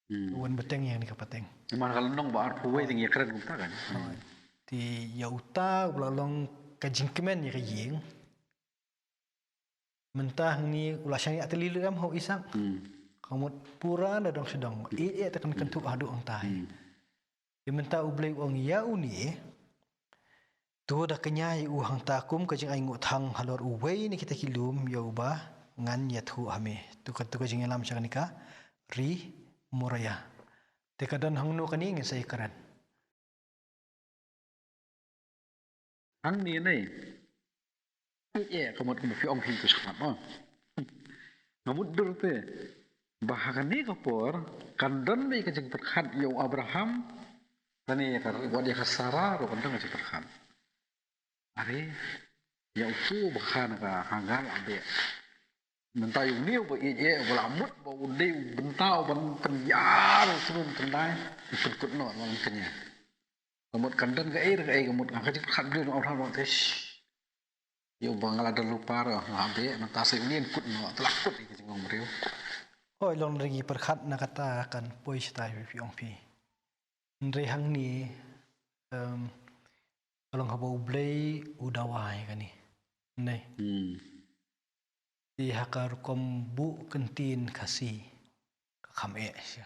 wan bateng yang ni kapateng Mana kalau nong baar puai tinggi keren kumta kan. ti yauta ulalong kajingkemen ya kajing mentah ni ulasang ya telilu am ho isang kamut pura na dong sedang tekan kentuk adu ang tai di mentah ublei ong ya uni tu dah kenyai hang takum kajing ai ngut hang halor uwei ni kita kilum ya ubah ngan ya thu hame tu kajing lam chakanika ri moraya tekadan hang no kani ngai sai karan Hang ni nih. Kamut fi ong pin tu sekat no. Ngamut dur te. Bahakan ni kapor kandan ni kajing terkhat yo Abraham tani ya buat dia kasara ro kandan kajing terkhat. Are ya ufu bahan ka hangal abe. Mentah yung niu ba lamut ba undi bentau ban penyar sebelum kendai ikut no malam kenya. Kamut kandan ka air kamut kajing terkhat dia orang tes. Yo bangal ada lupa ro abe mentah seunien kut no telakut kajing ngomriu. Oi long regi perkhat na kata kan poi stai fi ong pi. Ndre hang ni kalong habo blei udawai kan ni. Nei. Di hakar kombu kentin kasi kakam sia.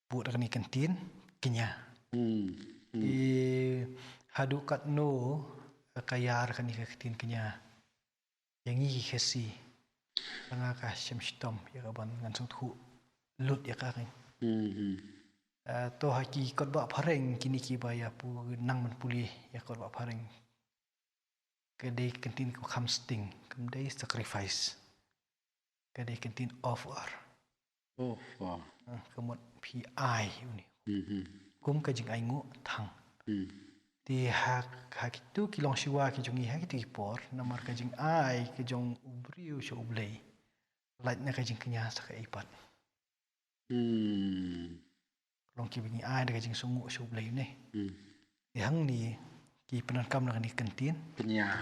Bu dak ni kentin kenya. Di hadu kat no kayar kan ni kentin kenya. Yang i kasi. Tengah kah syamstom ya kaban ngan sung thu lut ya ka kan to haki kot ba phareng kini ki ba ya pu nang man puli ya kot ba phareng kedai kentin ko kham sting kedai sacrifice kedai kentin offer kemot pi ai uni kum ka jing ai ngu thang di hak itu kilong siwa ki jongi hak itu ipor namar ka jing ai ki jong ubriu sho ublei lait na ka jing kenya sa ka ipat long ki bingi ai ka jing sungu sho ublei ne di hang ni ki penan kam na ni kentin Kenya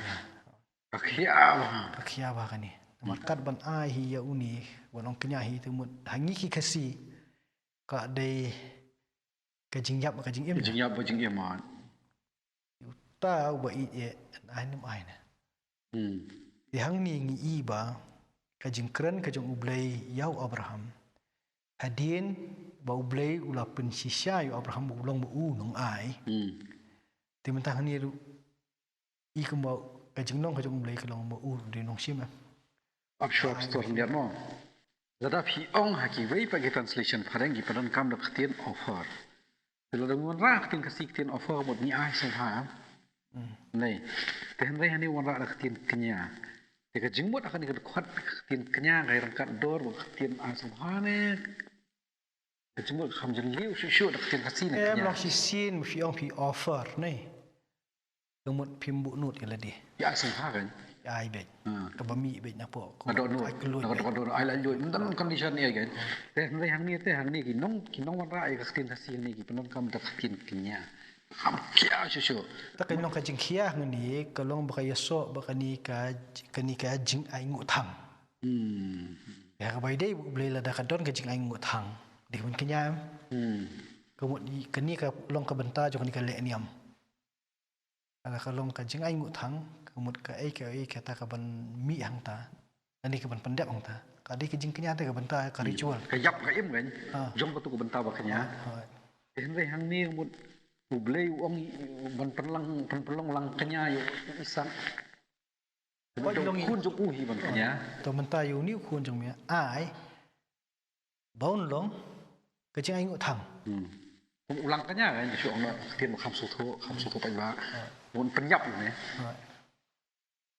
akhia ba ka ni namar kat ban ai hi ya uni wanong kenya hi tu mut hangi ki kasi ka dei ka jing yap ka jing im jing yap ta ba i ai nim ai na di hang ni ngi i ba ka jing kren ka jong ublei yau Abraham hadin ba ublei ula pen sisya yu Abraham ulong bu nong ai ti mentah ni ru i kum ba ka jing nong ka jong ublei ka long bu di nong sim Abshop store ni no zada phi ong haki wei pa translation phareng gi padan kam dak tien offer Bila dengan rak tin kasih tin offer buat ni ai sen ha. Nei. Tehen rei hani wan rak tin kenya. Teka jingmut akan ikat kuat tin kenya kai rangkat dor buat tin ai sen ha ne. Jingmut kham jeng liu shu dak tin kasih ne kenya. Long si sin fi ong fi offer nei. Kemut pimbu nut ila di. Ya sen ha kan. Ai bet. Ka bami bet na po. Ada no. Ada ai la lui. Mentan condition ni kan. Tehen rei hang ni ki nong wan rak ikat tin kasih ni ki penon kam dak tin kenya. Ham kia shu. Ta kan long ka jing khia ngani ka long ba ya so ba kani ka jing ai ngu thang. Ya ka bai dei boleh la da ka don ka jing ai ngu thang. Di mun kenya. Kemut kani ka long ka benta jo kani ka le niam. Ala ka long ka jing ai ngu thang kemut ka ta ka ban mi hang ta. Ani ka ban pendap hang ta. Ka di ka jing kenya ta ka benta ka ritual. Ka yap ka im kan. Jom ka tu ka benta ba kenya. Henry hang ni mut ublei ong ban penlang lang kenya yo isan. Kun jong uhi ban kenya. To menta yo ni kun jong me ai. Baun long ka jing ai ngu thang. Ulang kenya kan ju ong tien mo kham su tho pai ba. Mun penyap ni.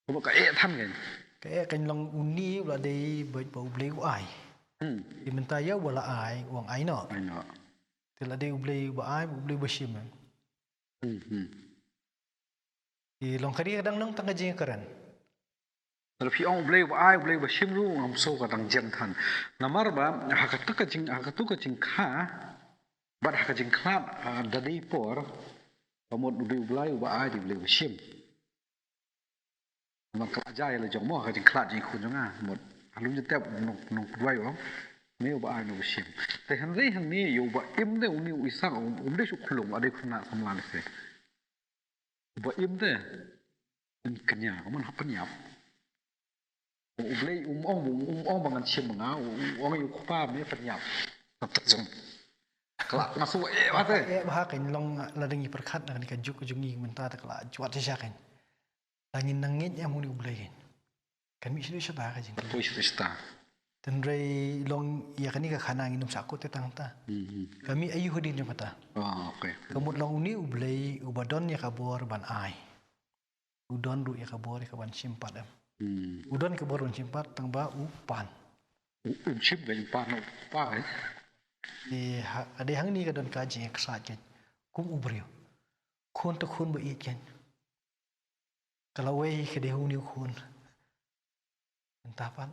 Ko ka than kan. Ka kan long uni ula dei ba ublei u ai. Di menta ya wala ai wang ai no. Ai no. Tela dei ublei ba ai ublei ba shim. Di long kari kadang long tang jing karan. Kalau pi ong ublei ba ai ublei ba shim lu ngam so ka dang jeng than. Namar ba hakatu ka jing kha ba ka jing khat da dei por pamot ublei ba ai di ublei ba shim. Mak ajai la jong mo ka jing khat jing khun jong a mot halum je tep nong duai ong me ba ai no shim te han rei han ni yo ba im de uni isa de su khulum ade khuna kamlan se ba im de in kenya man hapan yap blei ong bangan shim nga ong yu khpa me pan yap tapjum kelak masuk ba te Bah kan long la dengi perkat na kan juk jungi menta ta kala juat sya kan. Langin nangit ya muni ublai kan. Kami sudah syabah ka jing. push sta Dan rai long ya kan ka khana nginum sakut te tang ta. Kami ayu hodin mata. oh okay Kamut long uni ublai ubadon ya kabor ban ai. Udon du ya kabor ya ban simpat am. Udon kabor ban simpat tang ba upan. shim ga pa no pa Ada hang ni ka don ka jing ka sa kan. Kum ubrio. Khun ta khun ba it kan. Kalau wei ke dia huni khun. Entah pan.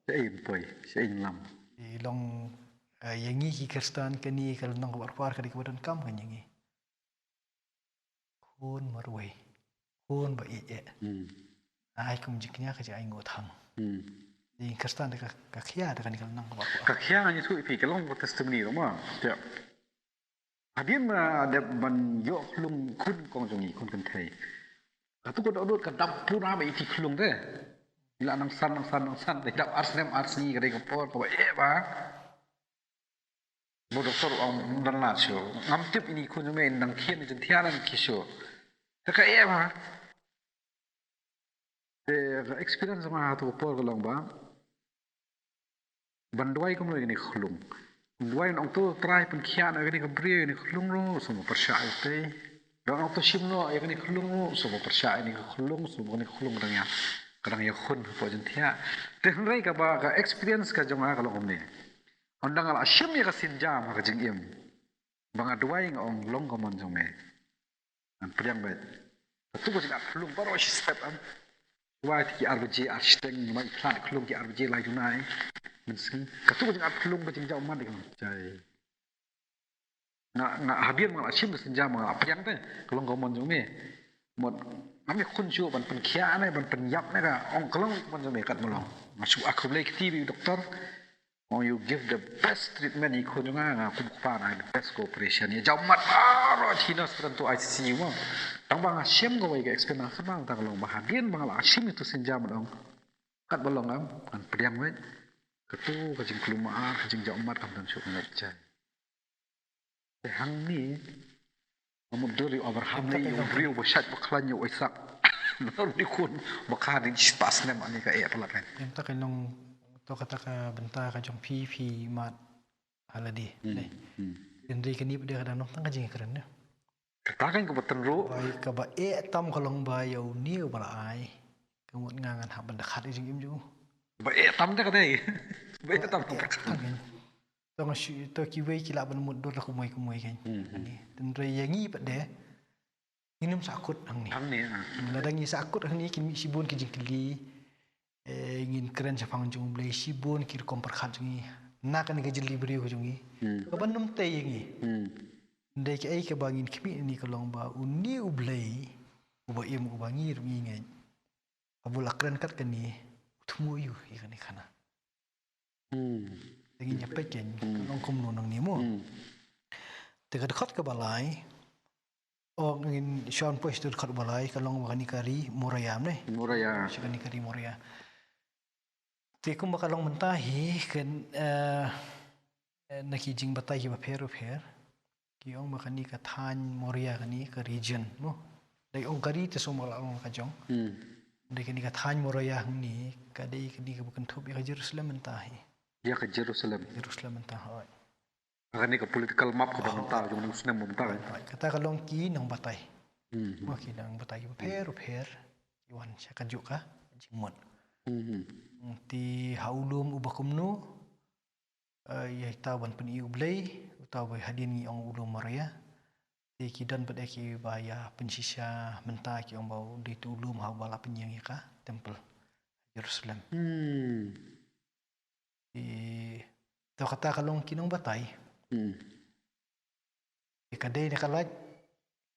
Sẽ poi sẽ lam Long yang ni Kristen ke ni kalau nang war ka di kebadan kam kan yang ni. Khun marwei. Khun ba it ye. Ai kum jiknya ka ai ngot hang. Di Kristen ka khia kan kalau nang war. các khía như thui phi cái long testimony đúng không ạ hadin mà đẹp ban yo lung kun kong jong ni kun kan thei tu ko dot ka dap pura ba iti klung de ila nang san de dap arsni ka de ko por ko e ba bo doktor ang dan la sho ngam tip ini kun me nang khien jin thia nan ki sho ka e ba de experience ma tu por ko long ba banduai ko ni khlung duai nong tu try pen khia na ni ka bri ni khlung ro so mo persha te do nong tu sim no ya ni khlung ro so mo persha ni khlung so mo ni khlung rang ya kadang ya khun po jin thia te rai ka ba ka experience ka jonga ka long ni ondang al ashim ya ka sinjam ka jing im bang duai ngong long ko mon jong me an priang bet tu ko jing khlung baro step am wai ti arbji arsteng mai plant khlung ki arbji lai junai Mesti, katu jeng atlung ke jeng jauh mana dengan cai. Nak habis malah sim senja malah apa yang tu? Kalau kau mau jome, mau kami kunci ban penkia ni ban penyap ni kan, orang kalau mau jome kat malang. Masuk aku beli ke TV doktor, oh you give the best treatment ikut juga aku bukan the best cooperation. Ya jauh mat baru Cina sebenarnya ICU mah. Tang bang asim kau bagi experience bang, tak kalau bahagian bang asim itu senja malang. Kat malang kan pediam ni. Ketu kajing kelumah kajing jauh mat kam dan syuk ngajai. Hang ni, namun dari Abraham ni yang beriu bersat berkelan yang Isaac. Lalu ni kun bakar di spas ni mana ka pelat kan. Yang tak kenong to kata ka bentar ka jong pi mat haladi. Indri kini dia kadang nong tang kajing keren ne. Katakan ke betul ru. Bai ka ba tam kalong ba yau ni ba ai. Kemut ngangan hak bendekat jing im ju. Baik tam dah kata. Baik tam tu. Tong syu to ki wei ki la ban mut dor ku moi kan. Ani dan re yang ni pad de. Minum sakut hang ni. Hang ni. Ladangi sakut hang ni kin sibun ki jingkli. Ngin keren sapang jung blei sibun ki kom perkhat jungi. Nak kan ke jeli beri ko jungi. Ka ban num te yang ni. Ndai ki ai ka bangin kimi ni ka long ba uni ublei. Uba im ubangi rungi ngai. Abul akran kat kan ni. Tumuyu ikan ikana. Lagi nyampe ken, kalau kamu nonang ni mo. Dekat ke balai, oh ingin Sean Post dekat balai, kalau makan kari morayam ni. Moraya. Makan kari moraya. Tekum bakalong mentahi kan nakijing batay ki baper. Kiyong makan ni kathan moraya kani ke region mo. Dai ong kari te somala ong kajong. Dai kini kathan moraya ni kadai kini ke bukan thup ya Jerusalem mentahi. Ya ke Jerusalem. Jerusalem mentahi. Akan ni ke political map ke bangta jung nang sunem bangta. Kata kalong ki nang batay. Maki nang batay baper. Iwan siya kajuk ka jingmon. Ti haulum ubakumnu ya tawan peni ublay utawa hadin ni ong ulum maraya. Ti kidan pada ki baya pensisya menta ki ong bau di tulum hau bala penyang ka temple Jerusalem. Ti to kata kalong kinong batay. Kadai na kalaj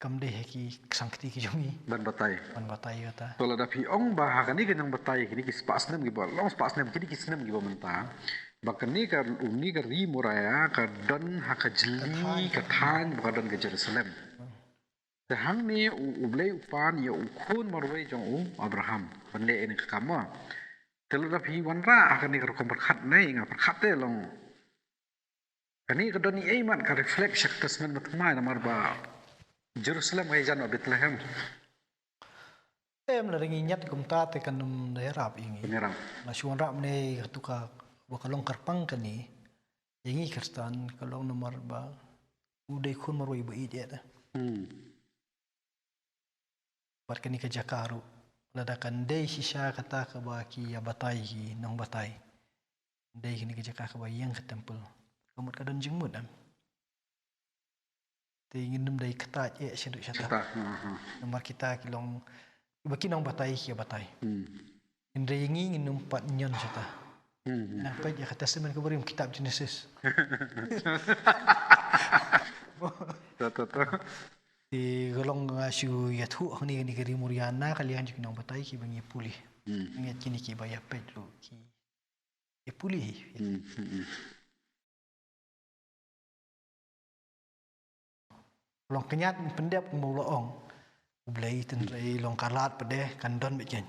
kamde ki sangkti ki jongi ban batai ban batai kata tola da pi ong bahakan ni kan batai kini ki spas nem giba long spas nem kini ki snem giba menta bakani ka uni ka ri muraya ka don haka jeli ka than badan ke Jerusalem sehang ni ublei upan ya ukun marwai jong Abraham banle ini ka kama telu da pi wanra akan ni ka berkat nei nga berkat te long kani ka don ni iman ka reflect syak tasmen matmai namar ba Jerusalem ay jan Bethlehem em la ringi nyat kum ta te kanum de rap ingi penyerang la suan rap ne tuka wakalong karpang kani yangi kristan kalong nomor ba udai kun maroi ba ide ta par kani ka jakaru ladakan dei sisa kata ka ba ki ya batai ki nong batai dei kini ka jakar ka ba yang ka temple kamut ka don jingmut am te ingin num dei kata je seduk syata nomor kita kilong baki nong batai ki ya batai indre ingi ngin numpat nyon syata nampai ya kata semen ka beri kitab Genesis di golong ngasu ya thu ni ni keri muriana kalian jik nong batai ki bangi pulih ngat kini ki baya petlu ki e pulih long kenyat pendep mau loong ublai tenrei long kalat pede kandon bejen